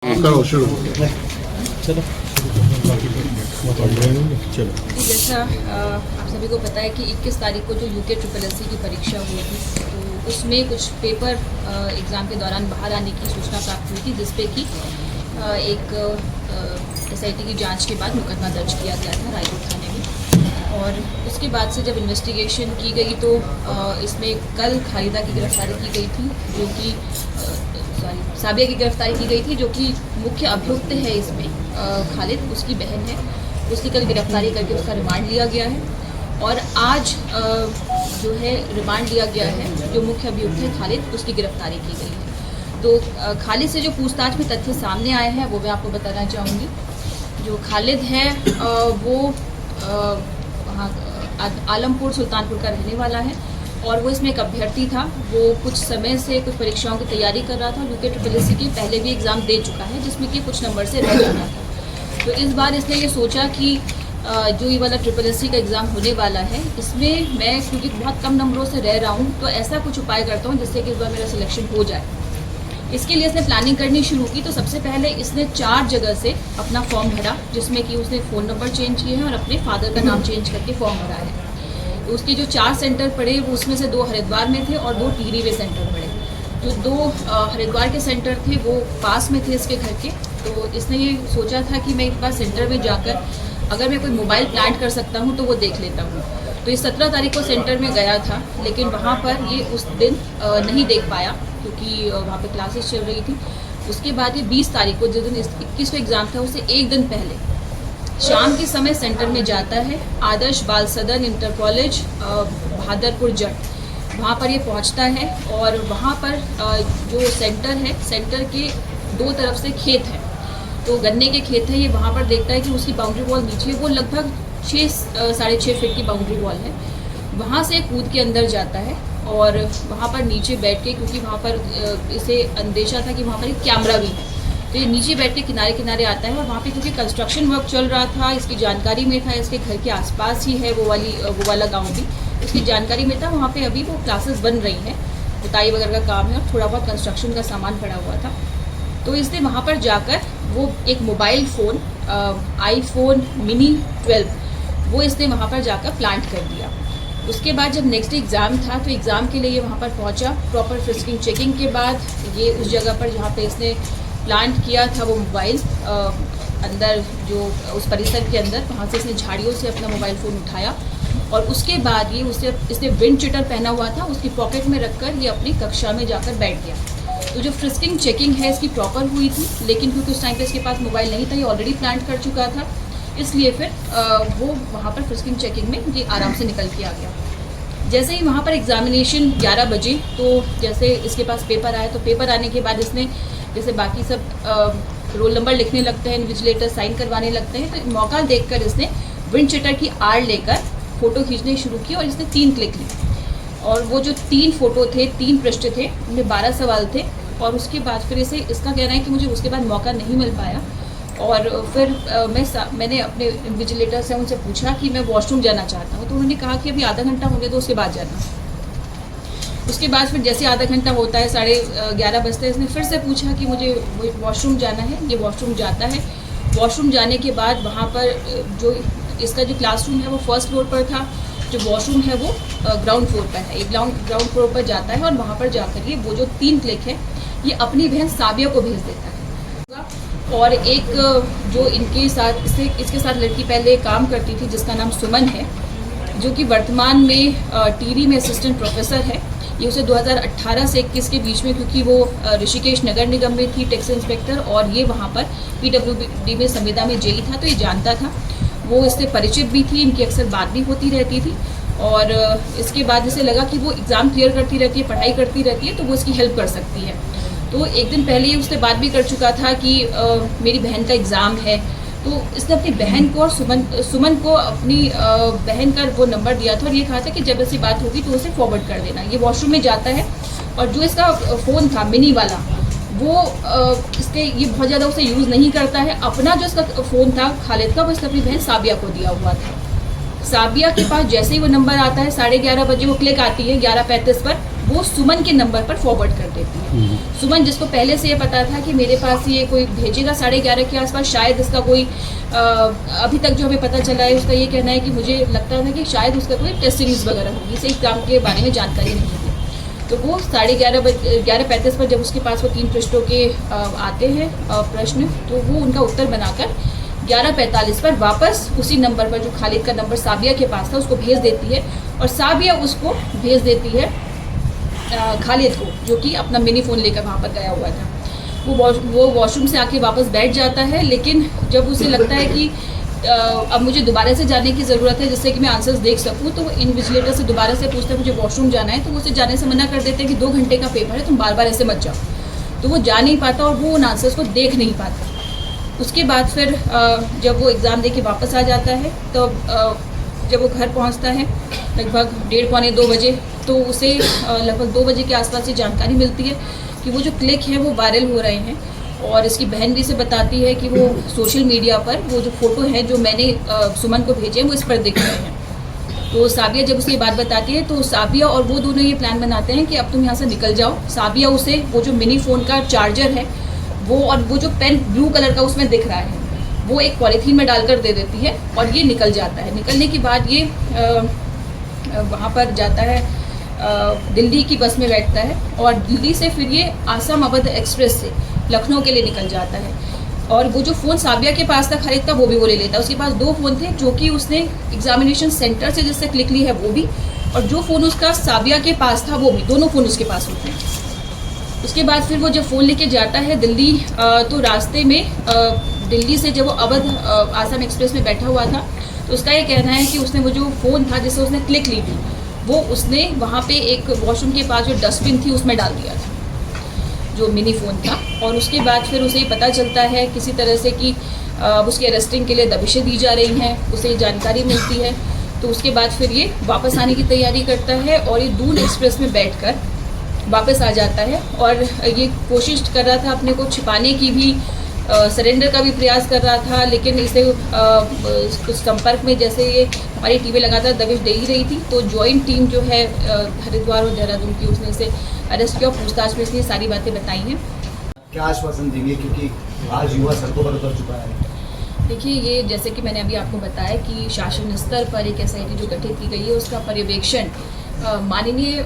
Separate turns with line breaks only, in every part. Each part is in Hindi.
करो शुरू।
चलो
जैसा आप सभी को पता है कि 21 तारीख को जो यूके SSSC की परीक्षा हुई थी, तो उसमें कुछ पेपर एग्ज़ाम के दौरान बाहर आने की सूचना प्राप्त हुई थी, जिसपे कि एक SIT की जांच के बाद मुकदमा दर्ज किया गया था रायपुर थाने में। और उसके बाद से जब इन्वेस्टिगेशन की गई तो इसमें कल खालिदा की गिरफ्तारी की गई थी, जो कि साबिया की गिरफ्तारी की गई थी, जो कि मुख्य अभियुक्त है इसमें खालिद, उसकी बहन है। उसकी कल गिरफ्तारी करके उसका रिमांड लिया गया है और आज जो है रिमांड लिया गया है जो मुख्य अभियुक्त है खालिद, उसकी गिरफ्तारी की गई है। तो खालिद से जो पूछताछ में तथ्य सामने आए हैं वो मैं आपको बताना चाहूँगी। जो खालिद है वो वहाँ आलमपुर सुल्तानपुर का रहने वाला है और वो इसमें एक अभ्यर्थी था। वो कुछ समय से कुछ परीक्षाओं की तैयारी कर रहा था। यूके SSSC के पहले भी एग्ज़ाम दे चुका है, जिसमें कि कुछ नंबर से रह जाना था। तो इस बार इसने ये सोचा कि जो ये वाला SSSC का एग्ज़ाम होने वाला है, इसमें मैं क्योंकि बहुत कम नंबरों से रह रहा हूँ, तो ऐसा कुछ उपाय करता हूँ जिससे कि इस बार मेरा सिलेक्शन हो जाए। इसके लिए इसने प्लानिंग करनी शुरू की। तो सबसे पहले इसने 4 जगह से अपना फॉर्म भरा, जिसमें कि उसने फ़ोन नंबर चेंज किए हैं और अपने फादर का नाम चेंज करके फॉर्म भरा है। तो उसके जो 4 सेंटर पड़े वो उसमें से 2 हरिद्वार में थे और 2 टिहरी में सेंटर पड़े। जो 2 हरिद्वार के सेंटर थे वो पास में थे इसके घर के। तो इसने ये सोचा था कि मैं एक बार सेंटर में जाकर अगर मैं कोई मोबाइल प्लांट कर सकता हूँ तो वो देख लेता हूँ। तो ये 17 तारीख को सेंटर में गया था, लेकिन वहाँ पर ये उस दिन नहीं देख पाया क्योंकि वहाँ पे क्लासेस चल रही थी। उसके बाद ये 20 तारीख को, जिस दिन 21 को एग्ज़ाम था, उससे एक दिन पहले शाम के समय सेंटर में जाता है। आदर्श बाल सदन इंटर कॉलेज बहादुरपुर जट, वहाँ पर ये पहुँचता है और वहाँ पर जो सेंटर है, सेंटर के 2 तरफ से खेत है, तो गन्ने के खेत है। ये वहाँ पर देखता है कि उसकी बाउंड्री वॉल नीचे, वो लगभग 6-6.5 फीट की बाउंड्री वॉल है। वहाँ से कूद के अंदर जाता है और वहाँ पर नीचे बैठ के, क्योंकि वहाँ पर इसे अंदेशा था कि वहाँ पर एक कैमरा भी है, तो ये नीचे बैठ के किनारे किनारे आता है। और वहाँ पे क्योंकि कंस्ट्रक्शन वर्क चल रहा था, इसकी जानकारी में था, इसके घर के आसपास ही है वो वाला गांव भी, इसकी जानकारी में था। वहाँ पे अभी वो क्लासेस बन रही हैं, पुताई वगैरह का काम है और थोड़ा बहुत कंस्ट्रक्शन का सामान पड़ा हुआ था। तो इसने वहाँ पर जाकर वो एक मोबाइल फ़ोन iPhone mini 12 वो इसने वहाँ पर जाकर प्लांट कर दिया। उसके बाद जब नेक्स्ट डे एग्ज़ाम था, तो एग्ज़ाम के लिए ये वहाँ पर पहुँचा। प्रॉपर फ्रिस्किंग चेकिंग के बाद ये उस जगह पर जहाँ पे इसने प्लांट किया था वो मोबाइल, अंदर जो उस परिसर के अंदर, वहाँ से इसने झाड़ियों से अपना मोबाइल फ़ोन उठाया और उसके बाद ये इसने विंड चिटर पहना हुआ था, उसकी पॉकेट में रखकर ये अपनी कक्षा में जाकर बैठ गया। तो जो फ्रिस्किंग चेकिंग है इसकी प्रॉपर हुई थी, लेकिन क्योंकि उस टाइम पे इसके पास मोबाइल नहीं था, ये ऑलरेडी प्लांट कर चुका था, इसलिए फिर वो वहाँ पर फ्रिस्किंग चेकिंग में ये आराम से निकल के आ गया। जैसे ही वहाँ पर एग्जामिनेशन 11 बजे, तो जैसे इसके पास पेपर आया, तो पेपर आने के बाद इसने जैसे बाकी सब रोल नंबर लिखने लगते हैं, इन्विजिलेटर साइन करवाने लगते हैं, तो मौका देखकर इसने विंड चिटर की आड़ लेकर फ़ोटो खींचने शुरू की और इसने 3 क्लिक ली। और वो जो 3 फ़ोटो थे, 3 पृष्ठ थे, उनमें 12 सवाल थे। और उसके बाद फिर इसका कहना है कि मुझे उसके बाद मौका नहीं मिल पाया और फिर मैंने अपने इन्विजिलेटर से उनसे पूछा कि मैं वॉशरूम जाना चाहता हूँ, तो उन्होंने कहा कि अभी आधा घंटा होने दो, उसके बाद जाना। उसके बाद फिर जैसे आधा घंटा होता है, 11:30 बजते हैं, इसने फिर से पूछा कि मुझे वॉशरूम जाना है। ये वॉशरूम जाता है। वॉशरूम जाने के बाद वहाँ पर जो इसका जो क्लासरूम है वो 1st फ्लोर पर था, जो वॉशरूम है वो ग्राउंड फ्लोर पर है। एक ग्राउंड फ्लोर पर जाता है और वहाँ पर जाकर ये वो जो 3 क्लिक है ये अपनी बहन साबिया को भेज देता है। और एक जो इनके साथ इसके साथ लड़की पहले काम करती थी, जिसका नाम सुमन है, जो कि वर्तमान में टिहरी में असिस्टेंट प्रोफेसर है। ये उसे 2018 से 21 के बीच में, क्योंकि वो ऋषिकेश नगर निगम में थी टैक्स इंस्पेक्टर और ये वहाँ पर PWD में संविदा में जेई था, तो ये जानता था। वो इससे परिचित भी थी, इनकी अक्सर बात भी होती रहती थी। और इसके बाद इसे लगा कि वो एग्ज़ाम क्लियर करती रहती है, पढ़ाई करती रहती है, तो वो इसकी हेल्प कर सकती है। तो एक दिन पहले ही उससे बात भी कर चुका था कि मेरी बहन का एग्ज़ाम है, तो इसने अपनी बहन को और सुमन को अपनी बहन का वो नंबर दिया था और ये कहा था कि जब ऐसी बात होगी तो उसे फॉरवर्ड कर देना। ये वॉशरूम में जाता है और जो इसका फ़ोन था मिनी वाला, वो ये बहुत ज़्यादा उसे यूज़ नहीं करता है। अपना जो इसका फ़ोन था खालिद का, वो इसने अपनी बहन साबिया को दिया हुआ था। साबिया के पास जैसे ही वो नंबर आता है, 11:30 बजे वो क्लिक आती है 11:35 पर, वो वो सुमन के नंबर पर फॉरवर्ड कर देती है। सुमन जिसको पहले से ये पता था कि मेरे पास ये कोई भेजेगा 11:30 के आसपास, शायद इसका कोई अभी तक जो हमें पता चला है उसका ये कहना है कि मुझे लगता था कि शायद उसका कोई टेस्ट सीरीज वगैरह होगी, इसे एग्जाम के बारे में जानकारी नहीं थी। तो वो 11:35 पर जब उसके पास वो 3 पृष्ठों के आते हैं प्रश्न, तो वो उनका उत्तर बनाकर 11:45 पर वापस उसी नंबर पर जो खालिद का नंबर साबिया के पास था उसको भेज देती है, और साबिया उसको भेज देती है खालिद को, जो कि अपना मिनी फ़ोन लेकर वहाँ पर गया हुआ था। वो वॉशरूम से आके वापस बैठ जाता है, लेकिन जब उसे लगता है कि अब मुझे दोबारा से जाने की ज़रूरत है जिससे कि मैं आंसर्स देख सकूं, तो वो इन्विजिलेटर से दोबारा से पूछता है मुझे वॉशरूम जाना है, तो वो उसे जाने से मना कर देते हैं कि 2 घंटे का पेपर है, तुम बार बार ऐसे मत जाओ। तो वो जा नहीं पाता और वो उन आंसर्स को देख नहीं पाता। उसके बाद फिर जब वो एग्ज़ाम दे के वापस आ जाता है, तो जब वो घर पहुंचता है लगभग 1:30 पौने 2 बजे, तो उसे लगभग 2 बजे के आसपास ये जानकारी मिलती है कि वो जो क्लिक हैं वो वायरल हो रहे हैं, और इसकी बहन भी इसे बताती है कि वो सोशल मीडिया पर वो जो फ़ोटो है जो मैंने सुमन को भेजे हैं वो इस पर दिख रहे हैं। तो साबिया जब उसे ये बात बताती है, तो साबिया और वो दोनों ये प्लान बनाते हैं कि अब तुम यहाँ से निकल जाओ। साबिया उसे वो जो मिनी फ़ोन का चार्जर है वो, और वो जो पेन ब्लू कलर का उसमें दिख रहा है, वो एक पॉलीथीन में डालकर दे देती है, और ये निकल जाता है। निकलने के बाद ये वहाँ पर जाता है, दिल्ली की बस में बैठता है, और दिल्ली से फिर ये आसाम अवध एक्सप्रेस से लखनऊ के लिए निकल जाता है। और वो जो फ़ोन साबिया के पास था खालिद का, वो भी वो ले लेता है। उसके पास 2 फ़ोन थे, जो कि उसने एग्जामिनेशन सेंटर से जिससे क्लिक ली है वो भी, और जो फ़ोन उसका साबिया के पास था वो भी, दोनों फ़ोन उसके पास होते हैं। उसके बाद फिर वो जब फ़ोन लेके जाता है दिल्ली, तो रास्ते में दिल्ली से जब वो अवध आसाम एक्सप्रेस में बैठा हुआ था, तो उसका ये कहना है कि उसने वो जो फ़ोन था जिससे उसने क्लिक ली थी, वो उसने वहाँ पे एक वॉशरूम के पास जो डस्टबिन थी उसमें डाल दिया था, जो मिनी फ़ोन था। और उसके बाद फिर उसे पता चलता है किसी तरह से कि उसके अरेस्टिंग के लिए दबिशें दी जा रही हैं, उसे जानकारी मिलती है। तो उसके बाद फिर ये वापस आने की तैयारी करता है, और ये दून एक्सप्रेस में बैठकर वापस आ जाता है, और ये कोशिश कर रहा था अपने को छिपाने की भी, सरेंडर का भी प्रयास कर रहा था, लेकिन इसे कुछ संपर्क में, जैसे ये हमारी टीमें लगातार दबिश दे ही रही थी, तो जॉइंट टीम जो है हरिद्वार और देहरादून की, उसने इसे अरेस्ट किया। पूछताछ में इसने सारी बातें बताई हैं।
क्या आश्वासन देंगे, क्योंकि आज युवा सड़कों पर उतर चुका है?
देखिए, ये जैसे कि मैंने अभी आपको बताया कि शासन स्तर पर एक SIT जो गठित की गई है, उसका पर्यवेक्षण माननीय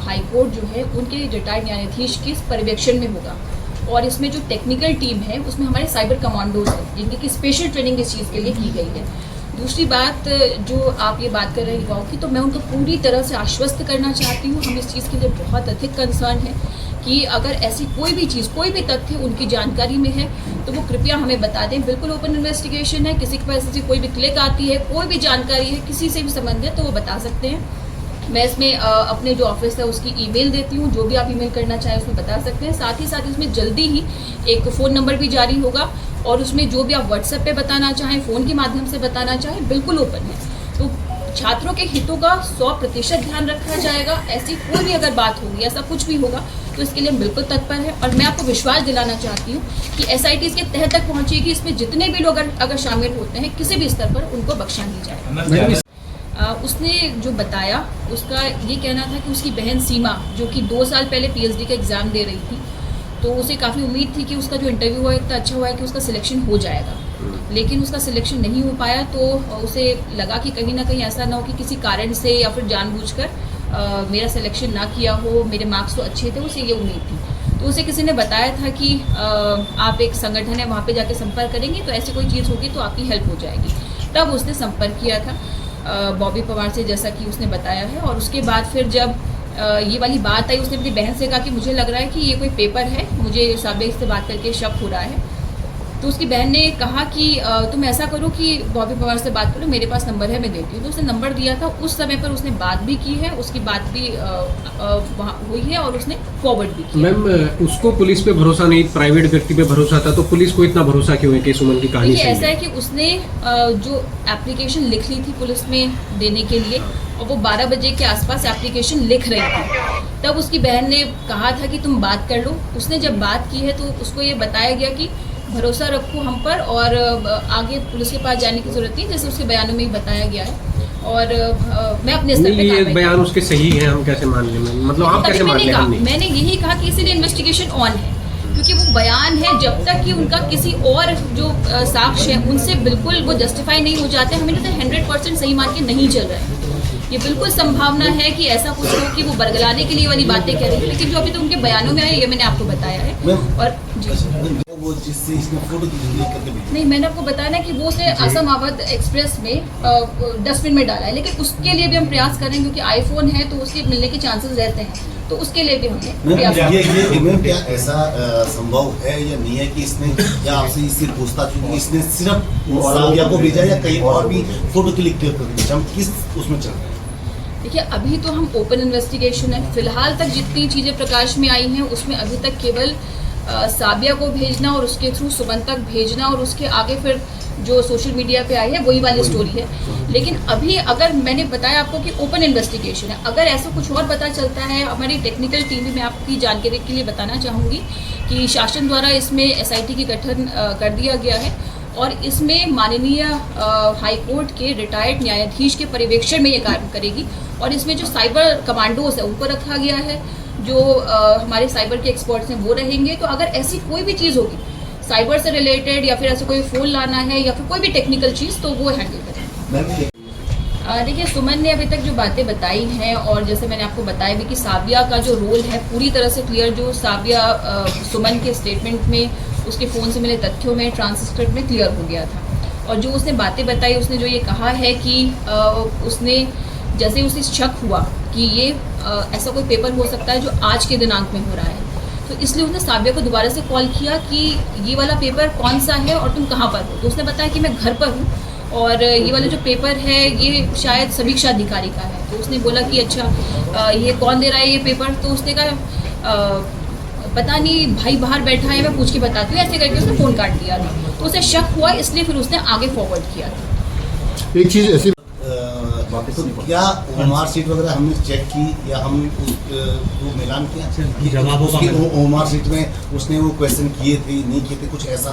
हाईकोर्ट जो है उनके रिटायर्ड न्यायाधीश के पर्यवेक्षण में होगा, और इसमें जो टेक्निकल टीम है उसमें हमारे साइबर कमांडोज हैं, जिनकी की स्पेशल ट्रेनिंग इस चीज़ के लिए की गई है। दूसरी बात, जो आप ये बात कर रहे हैं युवाओं की, तो मैं उनको पूरी तरह से आश्वस्त करना चाहती हूँ, हम इस चीज़ के लिए बहुत अधिक कंसर्न है कि अगर ऐसी कोई भी चीज़, कोई भी तथ्य उनकी जानकारी में है तो वो कृपया हमें बता दें। बिल्कुल ओपन इन्वेस्टिगेशन है, किसी के पास ऐसी कोई भी क्लिक आती है, कोई भी जानकारी है किसी से भी संबंधित, तो वो बता सकते हैं। मैं इसमें अपने जो ऑफिस है उसकी ईमेल देती हूँ, जो भी आप ईमेल करना चाहें उसमें बता सकते हैं। साथ ही साथ इसमें जल्दी ही एक फ़ोन नंबर भी जारी होगा, और उसमें जो भी आप व्हाट्सएप पे बताना चाहें, फ़ोन के माध्यम से बताना चाहें, बिल्कुल ओपन है। तो छात्रों के हितों का 100% ध्यान रखा जाएगा। ऐसी कोई भी अगर बात होगी, ऐसा कुछ भी होगा, तो इसके लिए हम बिल्कुल तत्पर है, और मैं आपको विश्वास दिलाना चाहती हूँ कि SIT इसके तह तक पहुँचेगी। इसमें जितने भी लोग अगर शामिल होते हैं किसी भी स्तर पर, उनको बख्शा नहीं जाएगा। उसने जो बताया, उसका ये कहना था कि उसकी बहन सीमा, जो कि 2 साल पहले PhD का एग्ज़ाम दे रही थी, तो उसे काफ़ी उम्मीद थी कि उसका जो इंटरव्यू हुआ इतना अच्छा हुआ है कि उसका सिलेक्शन हो जाएगा, लेकिन उसका सिलेक्शन नहीं हो पाया। तो उसे लगा कि कहीं ना कहीं ऐसा ना हो कि किसी कारण से या फिर जानबूझकर मेरा सिलेक्शन ना किया हो, मेरे मार्क्स तो अच्छे थे, उसे ये उम्मीद थी। तो उसे किसी ने बताया था कि आप एक संगठन है, वहाँ पे जाके संपर्क करेंगे तो ऐसी कोई चीज़ होगी तो आपकी हेल्प हो जाएगी। तब उसने संपर्क किया था बॉबी पवार से, जैसा कि उसने बताया है। और उसके बाद फिर जब ये वाली बात आई, उसने अपनी बहन से कहा कि मुझे लग रहा है कि ये कोई पेपर है, मुझे साबिया से बात करके शक हो रहा है। तो उसकी बहन ने कहा कि तुम ऐसा करो कि बॉबी पवार से बात करो, मेरे पास नंबर है, मैं देती हूँ। तो उसने नंबर दिया था, उस समय पर उसने बात भी की है, उसकी बात भी वहाँ हुई है, और उसने फॉरवर्ड भी किया।
मैम, उसको पुलिस पे भरोसा नहीं, प्राइवेट व्यक्ति पे भरोसा था, तो पुलिस को इतना भरोसा क्यों है कि सुमन की कहानी सही है?
ऐसा है कि उसने जो एप्लीकेशन लिख ली थी पुलिस में देने के लिए, और वो 12 बजे के आसपास एप्लीकेशन लिख रही थी, तब उसकी बहन ने कहा था कि तुम बात कर लो। उसने जब बात की है तो उसको ये बताया गया कि भरोसा रखो हम पर, और आगे पुलिस के पास जाने की ज़रूरत नहीं, जैसे उसके बयानों में ही बताया गया है। और मैं अपने स्तर पे
नहीं, ये
कार्रवाई
बयान उसके सही है, हम कैसे मान लें? मतलब आप
तभी
कैसे मान लें? हम नहीं।
मैंने यही कहा कि इसीलिए इन्वेस्टिगेशन ऑन है, क्योंकि वो बयान है, जब तक कि उनका किसी और जो साक्ष्य है उनसे बिल्कुल वो जस्टिफाई नहीं हो जाते, हमें तो 100% सही मान के नहीं चल रहा है। ये बिल्कुल संभावना है कि ऐसा कुछ हो कि वो बरगलाने के लिए वाली बातें कह रही है, लेकिन जो अभी तो उनके बयानों में है ये मैंने आपको बताया है। और जी
वो जिससे इसने फोटो डिलीट करके भेजी।
नहीं, मैंने आपको बताया ना कि वो उसने असम अवध एक्सप्रेस में डस्टबिन में डाला है, लेकिन उसके लिए भी हम प्रयास करें, क्योंकि आईफोन है तो उसके मिलने के चांसेस रहते हैं, तो उसके लिए भी हमने प्रयास
ये क्या ऐसा संभव है या नहीं है कि इसने या आपसे इससे पूछताछ की इसने सिर्फ सादिया को भेजा या कहीं और भी फोटो क्लिक करके भेजा? हम किस उसमें चल रहे हैं?
देखिए, अभी तो हम ओपन इन्वेस्टिगेशन है, फिलहाल तक जितनी चीज़ें प्रकाश में आई हैं उसमें अभी तक केवल साबिया को भेजना और उसके थ्रू सुमन तक भेजना और उसके आगे फिर जो सोशल मीडिया पे आई है वही वाली स्टोरी है। लेकिन अभी अगर मैंने बताया आपको कि ओपन इन्वेस्टिगेशन है, अगर ऐसा कुछ और पता चलता है, हमारी टेक्निकल टीम भी मैं आपकी जानकारी के लिए बताना चाहूँगी कि शासन द्वारा इसमें SIT की गठन कर दिया गया है और इसमें माननीय हाईकोर्ट के रिटायर्ड न्यायाधीश के पर्यवेक्षण में ये कार्य करेगी और इसमें जो साइबर कमांडोज है उनको रखा गया है, जो हमारे साइबर के एक्सपर्ट्स हैं वो रहेंगे। तो अगर ऐसी कोई भी चीज़ होगी साइबर से रिलेटेड या फिर ऐसा कोई फ़ोन लाना है या फिर कोई भी टेक्निकल चीज़, तो वो हैंडल करेंगे। देखिए, सुमन ने अभी तक जो बातें बताई हैं और जैसे मैंने आपको बताया भी कि साबिया का जो रोल है पूरी तरह से क्लियर, जो साबिया सुमन के स्टेटमेंट में उसके फ़ोन से मिले तथ्यों में ट्रांसक्रिप्ट में क्लियर हो गया था। और जो उसने बातें बताई, उसने जो ये कहा है कि उसने जैसे उसे शक हुआ कि ये ऐसा कोई पेपर हो सकता है जो आज के दिनांक में हो रहा है, तो इसलिए उसने साबिया को दोबारा से कॉल किया कि ये वाला पेपर कौन सा है और तुम कहाँ पर हो। तो उसने बताया कि मैं घर पर हूँ और ये वाला जो पेपर है ये शायद समीक्षा अधिकारी का है। तो उसने बोला कि अच्छा ये कौन दे रहा है ये पेपर? तो उसने कहा पता नहीं, भाई बाहर बैठा है, मैं पूछ के बताती हूँ, ऐसे करके उसने फ़ोन काट दिया था। तो उसे शक हुआ, इसलिए फिर उसने आगे फॉरवर्ड किया था।
एक चीज़ ऐसी
तो क्या ओमार सीट वगैरह हमने चेक की या हम वो मिलान किया उसकी ओमार सीट में उसने वो क्वेश्चन किए थे नहीं किए थे, कुछ ऐसा?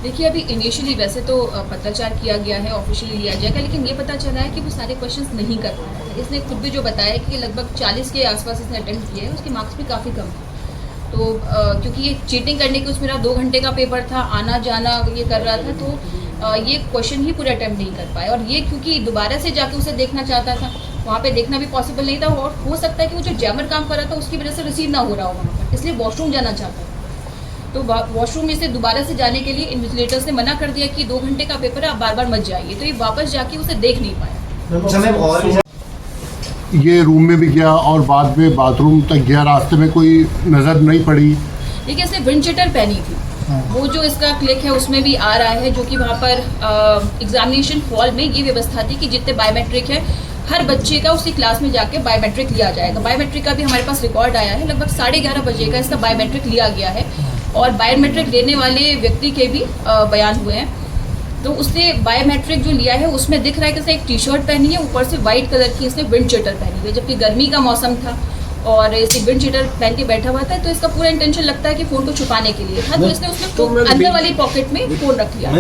देखिए, अभी इनिशियली वैसे तो पत्राचार किया गया है, ऑफिशियली लिया जाएगा, लेकिन ये पता चला है कि वो सारे क्वेश्चंस नहीं कर पाया है। इसने खुद भी जो बताया कि लगभग 40 के आसपास इसने अटेम्प्ट किया है, उसके मार्क्स भी काफ़ी कम है। तो क्योंकि ये चीटिंग करने के उसमें 2 घंटे का पेपर था, आना जाना ये कर रहा था, तो ये क्वेश्चन ही पूरा अटेम्प्ट नहीं कर पाया। और ये क्योंकि दोबारा से जाके उसे देखना चाहता था, वहाँ पे देखना भी पॉसिबल नहीं था और हो सकता है कि वो जो जैमर काम कर रहा था उसकी वजह से रिसीव ना हो रहा हो वहाँ पर, इसलिए वॉशरूम जाना चाहता था। तो वॉशरूम में से दोबारा से जाने के लिए इन्विजिलेटर्स ने मना कर दिया कि 2 घंटे का पेपर है, आप बार बार मत जाइए। तो ये वापस जाके उसे देख नहीं पाया।
ये रूम में भी गया और बाद में बाथरूम तक गया, रास्ते में कोई नज़र नहीं पड़ी।
देखिए, इसने विंड चटर पहनी थी, वो जो इसका क्लिक है उसमें भी आ रहा है, जो कि वहाँ पर एग्जामिनेशन हॉल में ये व्यवस्था थी कि जितने बायोमेट्रिक है हर बच्चे का उसकी क्लास में जाके बायोमेट्रिक लिया जाएगा। बायोमेट्रिक का भी हमारे पास रिकॉर्ड आया है, लगभग 11:30 बजे का इसका बायोमेट्रिक लिया गया है और बायोमेट्रिक लेने वाले व्यक्ति के भी बयान हुए हैं। तो उसने बायोमेट्रिक जो लिया है उसमें दिख रहा है कि उसने एक टी-शर्ट पहनी है, ऊपर से वाइट कलर की इसने विंड चटर पहनी है, जबकि गर्मी का मौसम था और इसे विंड चटर पहन के बैठा हुआ था। तो इसका पूरा इंटेंशन लगता है कि फ़ोन को छुपाने के लिए था, तो इसने उसमें अंदर वाली पॉकेट में फ़ोन रख लिया।